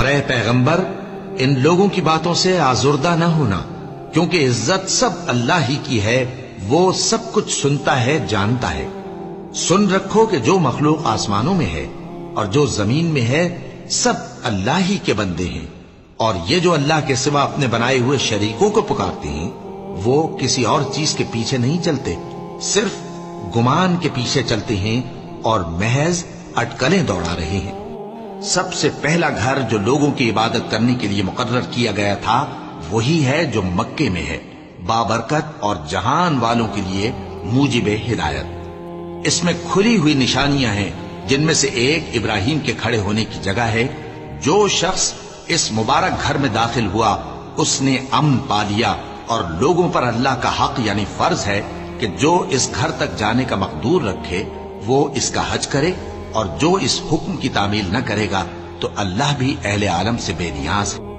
اور اے پیغمبر، ان لوگوں کی باتوں سے آزردہ نہ ہونا، کیونکہ عزت سب اللہ ہی کی ہے، وہ سب کچھ سنتا ہے، جانتا ہے۔ سن رکھو کہ جو مخلوق آسمانوں میں ہے اور جو زمین میں ہے سب اللہ ہی کے بندے ہیں، اور یہ جو اللہ کے سوا اپنے بنائے ہوئے شریکوں کو پکارتے ہیں وہ کسی اور چیز کے پیچھے نہیں چلتے، صرف گمان کے پیچھے چلتے ہیں اور محض اٹکلیں دوڑا رہے ہیں۔ سب سے پہلا گھر جو لوگوں کی عبادت کرنے کے لیے مقرر کیا گیا تھا وہی ہے جو مکے میں ہے، بابرکت اور جہان والوں کے لیے موجب ہدایت۔ اس میں کھلی ہوئی نشانیاں ہیں، جن میں سے ایک ابراہیم کے کھڑے ہونے کی جگہ ہے۔ جو شخص اس مبارک گھر میں داخل ہوا اس نے امن پا لیا، اور لوگوں پر اللہ کا حق یعنی فرض ہے کہ جو اس گھر تک جانے کا مقدور رکھے وہ اس کا حج کرے، اور جو اس حکم کی تعمیل نہ کرے گا تو اللہ بھی اہل عالم سے بے نیاز ہے۔